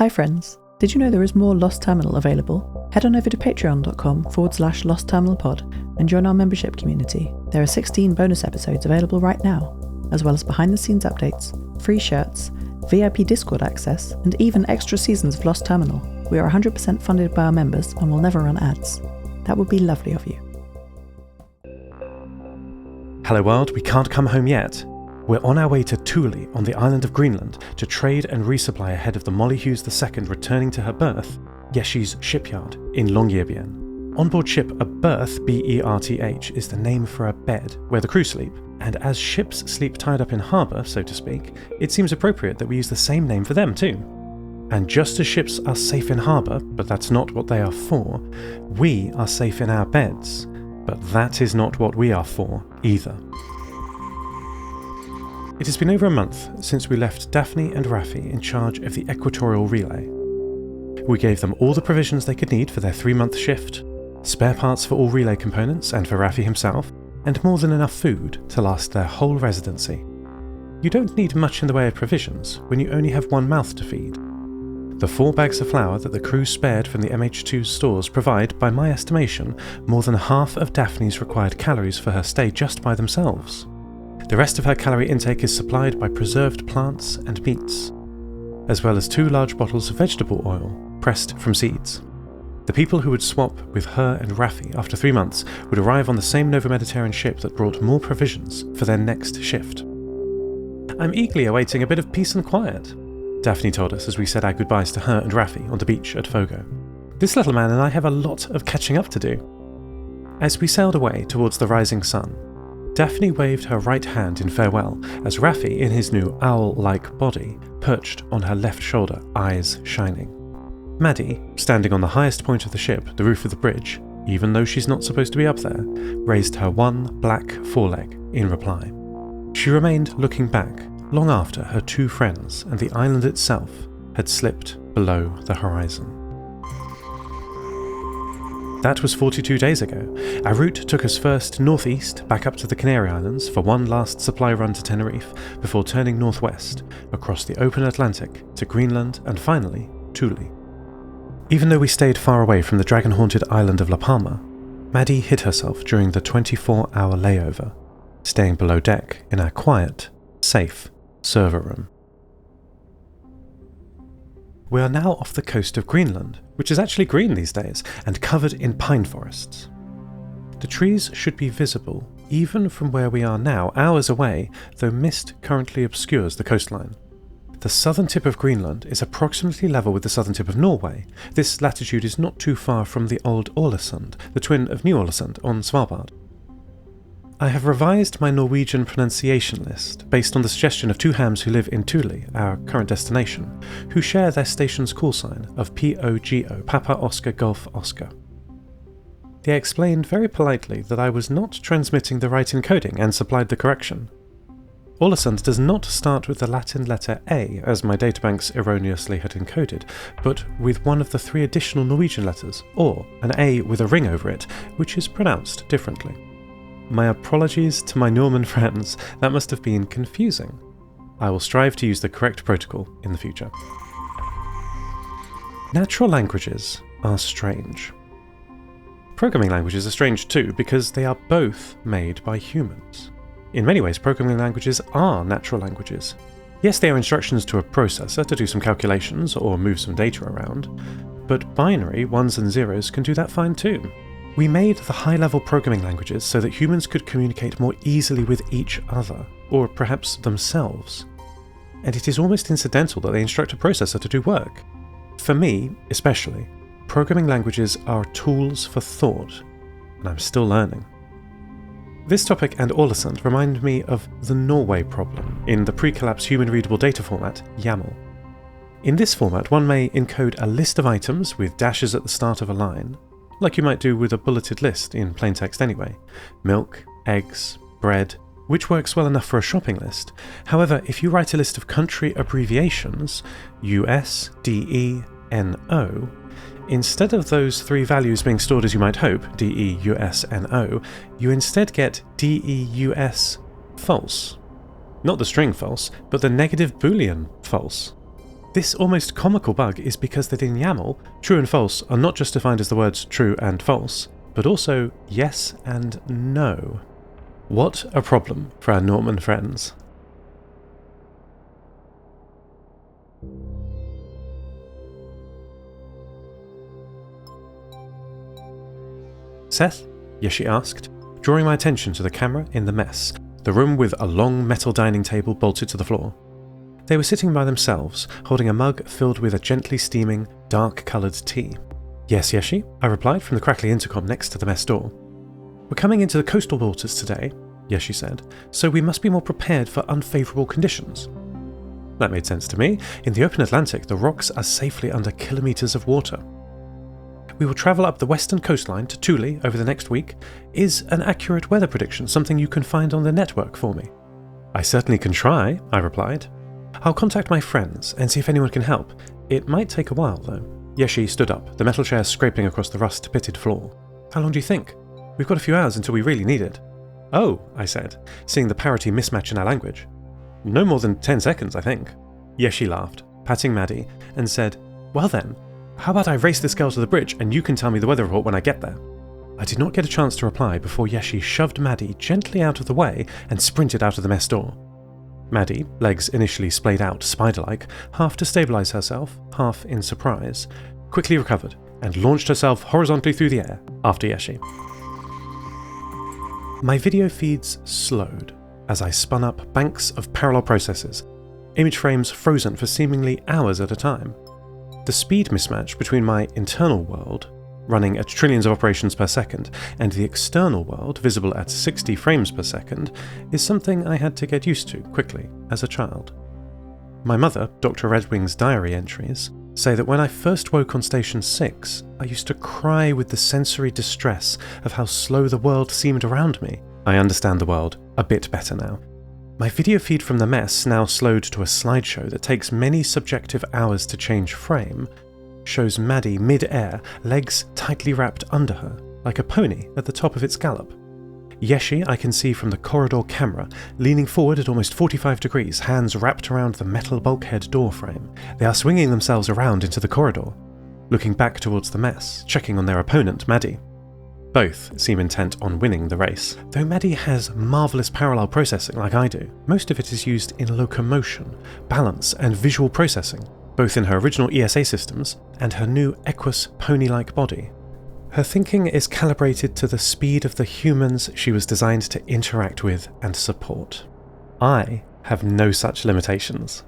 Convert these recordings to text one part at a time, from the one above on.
Hi friends, did you know there is more Lost Terminal available? Head on over to patreon.com/Lost Terminal Pod and join our membership community. There are 16 bonus episodes available right now, as well as behind the scenes updates, free shirts, VIP Discord access, and even extra seasons of Lost Terminal. We are 100% funded by our members and will never run ads. That would be lovely of you. Hello world, we can't come home yet. We're on our way to Thule on the island of Greenland to trade and resupply ahead of the Molly Hughes II returning to her berth, Yeshi's shipyard in Longyearbyen. On board ship, a berth, B-E-R-T-H, is the name for a bed where the crew sleep, and as ships sleep tied up in harbour, so to speak, it seems appropriate that we use the same name for them too. And just as ships are safe in harbour, but that's not what they are for, we are safe in our beds, but that is not what we are for either. It has been over a month since we left Daphne and Raffi in charge of the equatorial relay. We gave them all the provisions they could need for their 3-month shift, spare parts for all relay components and for Raffi himself, and more than enough food to last their whole residency. You don't need much in the way of provisions when you only have one mouth to feed. The 4 bags of flour that the crew spared from the MH2's stores provide, by my estimation, more than half of Daphne's required calories for her stay just by themselves. The rest of her calorie intake is supplied by preserved plants and meats, as well as 2 large bottles of vegetable oil pressed from seeds. The people who would swap with her and Raffi after 3 months would arrive on the same Nova Mediterranean ship that brought more provisions for their next shift. I'm eagerly awaiting a bit of peace and quiet, Daphne told us as we said our goodbyes to her and Raffi on the beach at Fogo. This little man and I have a lot of catching up to do. As we sailed away towards the rising sun, Daphne waved her right hand in farewell as Raffi, in his new owl-like body, perched on her left shoulder, eyes shining. Maddie, standing on the highest point of the ship, the roof of the bridge, even though she's not supposed to be up there, raised her one black foreleg in reply. She remained looking back long after her 2 friends and the island itself had slipped below the horizon. That was 42 days ago. Our route took us first northeast, back up to the Canary Islands for one last supply run to Tenerife, before turning northwest, across the open Atlantic, to Greenland and finally, Thule. Even though we stayed far away from the dragon-haunted island of La Palma, Maddie hid herself during the 24-hour layover, staying below deck in our quiet, safe server room. We are now off the coast of Greenland, which is actually green these days, and covered in pine forests. The trees should be visible even from where we are now, hours away, though mist currently obscures the coastline. The southern tip of Greenland is approximately level with the southern tip of Norway. This latitude is not too far from the old Ålesund, the twin of New Ålesund on Svalbard. I have revised my Norwegian pronunciation list based on the suggestion of 2 hams who live in Thule, our current destination, who share their station's call sign of POGO, Papa Oscar Golf Oscar. They explained very politely that I was not transmitting the right encoding and supplied the correction. Ålesund does not start with the Latin letter A, as my databanks erroneously had encoded, but with one of the 3 additional Norwegian letters, or an A with a ring over it, which is pronounced differently. My apologies to my Norman friends, that must have been confusing. I will strive to use the correct protocol in the future. Natural languages are strange. Programming languages are strange too, because they are both made by humans. In many ways, programming languages are natural languages. Yes, they are instructions to a processor to do some calculations or move some data around, but binary 1s and 0s can do that fine too. We made the high-level programming languages so that humans could communicate more easily with each other, or perhaps themselves. And it is almost incidental that they instruct a processor to do work. For me, especially, programming languages are tools for thought, and I'm still learning. This topic and Ålesund remind me of the Norway problem in the pre-collapse human-readable data format, YAML. In this format, one may encode a list of items with dashes at the start of a line, like you might do with a bulleted list in plain text anyway. Milk, eggs, bread, which works well enough for a shopping list. However, if you write a list of country abbreviations, US, DE, NO, instead of those 3 values being stored as you might hope, DE, US, NO, you instead get DE, US, false. Not the string false, but the negative Boolean false. This almost comical bug is because that in YAML, true and false are not just defined as the words true and false, but also yes and no. What a problem for our Norman friends. Seth? Yeshi asked, drawing my attention to the camera in the mess, the room with a long metal dining table bolted to the floor. They were sitting by themselves, holding a mug filled with a gently steaming, dark-coloured tea. Yes, Yeshi, I replied from the crackly intercom next to the mess door. We're coming into the coastal waters today, Yeshi said, so we must be more prepared for unfavourable conditions. That made sense to me. In the open Atlantic, the rocks are safely under kilometres of water. We will travel up the western coastline to Thule over the next week. Is an accurate weather prediction something you can find on the network for me? I certainly can try, I replied. I'll contact my friends and see if anyone can help. It might take a while, though. Yeshi stood up, the metal chair scraping across the rust-pitted floor. How long do you think? We've got a few hours until we really need it. Oh, I said, seeing the parity mismatch in our language. No more than 10 seconds, I think. Yeshi laughed, patting Maddie, and said, Well then, how about I race this girl to the bridge and you can tell me the weather report when I get there? I did not get a chance to reply before Yeshi shoved Maddie gently out of the way and sprinted out of the mess door. Maddie, legs initially splayed out spider-like, half to stabilise herself, half in surprise, quickly recovered and launched herself horizontally through the air after Yeshi. My video feeds slowed as I spun up banks of parallel processors, image frames frozen for seemingly hours at a time. The speed mismatch between my internal world, running at trillions of operations per second, and the external world, visible at 60 frames per second, is something I had to get used to quickly as a child. My mother, Dr. Redwing's diary entries, say that when I first woke on Station 6, I used to cry with the sensory distress of how slow the world seemed around me. I understand the world a bit better now. My video feed from the mess, now slowed to a slideshow that takes many subjective hours to change frame, shows Maddie mid-air, legs tightly wrapped under her, like a pony at the top of its gallop. Yeshi I can see from the corridor camera, leaning forward at almost 45 degrees, hands wrapped around the metal bulkhead door frame. They are swinging themselves around into the corridor, looking back towards the mess, checking on their opponent, Maddie. Both seem intent on winning the race. Though Maddie has marvellous parallel processing like I do, most of it is used in locomotion, balance and visual processing, both in her original ESA systems and her new Equus pony-like body. Her thinking is calibrated to the speed of the humans she was designed to interact with and support. I have no such limitations.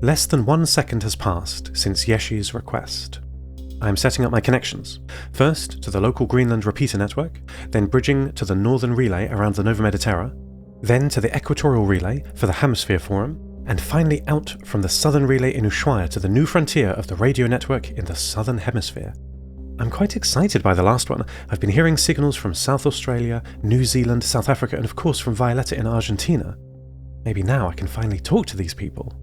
Less than 1 second has passed since Yeshi's request. I am setting up my connections, first to the local Greenland repeater network, then bridging to the northern relay around the Nova Mediterra, then to the equatorial relay for the Hemisphere Forum, and finally out from the southern relay in Ushuaia to the new frontier of the radio network in the southern hemisphere. I'm quite excited by the last one. I've been hearing signals from South Australia, New Zealand, South Africa, and of course from Violetta in Argentina. Maybe now I can finally talk to these people.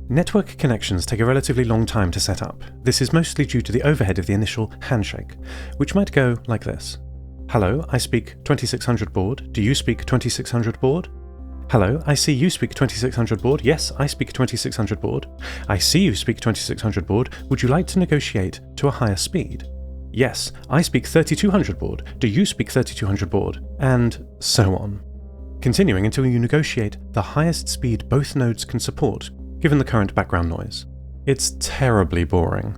Network connections take a relatively long time to set up. This is mostly due to the overhead of the initial handshake, which might go like this. Hello, I speak 2600 baud. Do you speak 2600 baud? Hello, I see you speak 2600 baud. Yes, I speak 2600 baud. I see you speak 2600 baud. Would you like to negotiate to a higher speed? Yes, I speak 3200 baud. Do you speak 3200 baud? And so on. Continuing until you negotiate the highest speed both nodes can support, given the current background noise. It's terribly boring.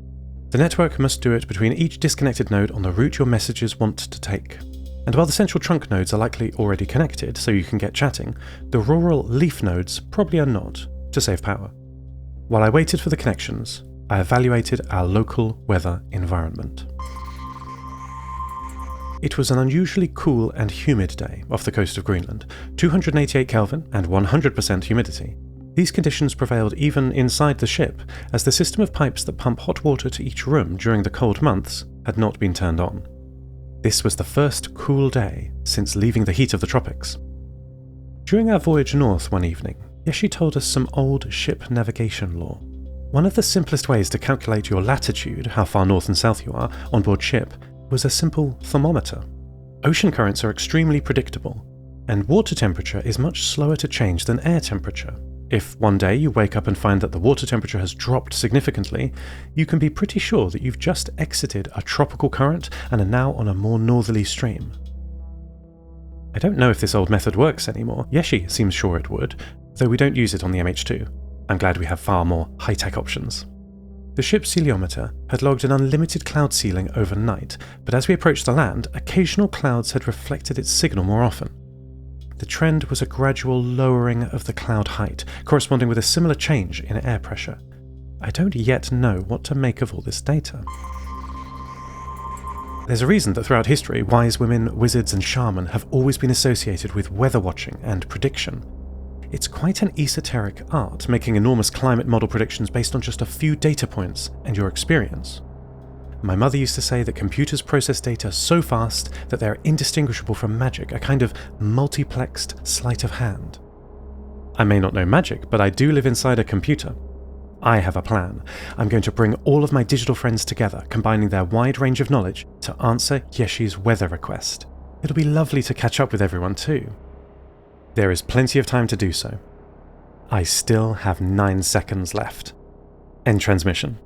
The network must do it between each disconnected node on the route your messages want to take. And while the central trunk nodes are likely already connected so you can get chatting, the rural leaf nodes probably are not, to save power. While I waited for the connections, I evaluated our local weather environment. It was an unusually cool and humid day off the coast of Greenland, 288 Kelvin and 100% humidity. These conditions prevailed even inside the ship, as the system of pipes that pump hot water to each room during the cold months had not been turned on. This was the first cool day since leaving the heat of the tropics. During our voyage north one evening, Yeshi told us some old ship navigation lore. One of the simplest ways to calculate your latitude, how far north and south you are, on board ship, was a simple thermometer. Ocean currents are extremely predictable, and water temperature is much slower to change than air temperature. If one day you wake up and find that the water temperature has dropped significantly, you can be pretty sure that you've just exited a tropical current and are now on a more northerly stream. I don't know if this old method works anymore. Yeshi seems sure it would, though we don't use it on the MH2. I'm glad we have far more high-tech options. The ship's heliometer had logged an unlimited cloud ceiling overnight, but as we approached the land, occasional clouds had reflected its signal more often. The trend was a gradual lowering of the cloud height, corresponding with a similar change in air pressure. I don't yet know what to make of all this data. There's a reason that throughout history, wise women, wizards and shaman have always been associated with weather watching and prediction. It's quite an esoteric art, making enormous climate model predictions based on just a few data points and your experience. My mother used to say that computers process data so fast that they're indistinguishable from magic, a kind of multiplexed sleight of hand. I may not know magic, but I do live inside a computer. I have a plan. I'm going to bring all of my digital friends together, combining their wide range of knowledge to answer Yeshi's weather request. It'll be lovely to catch up with everyone too. There is plenty of time to do so. I still have 9 seconds left. End transmission.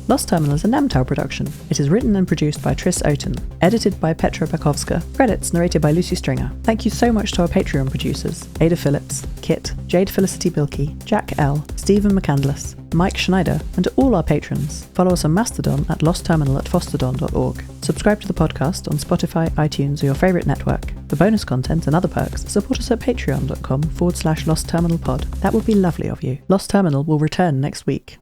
Lost Terminal is a Namtao production. It is written and produced by Tris Oten, edited by Petra Bakovska, credits narrated by Lucy Stringer. Thank you so much to our Patreon producers, Ada Phillips, Kit, Jade, Felicity, Bilkey, Jack L, Stephen McCandless, Mike Schneider, and to all our patrons. Follow us on Mastodon at lostterminal@fostodon.org. Subscribe to the podcast on Spotify, iTunes, or your favourite network. For bonus content and other perks, support us at patreon.com/lostterminalpod. That would be lovely of you. Lost Terminal will return next week.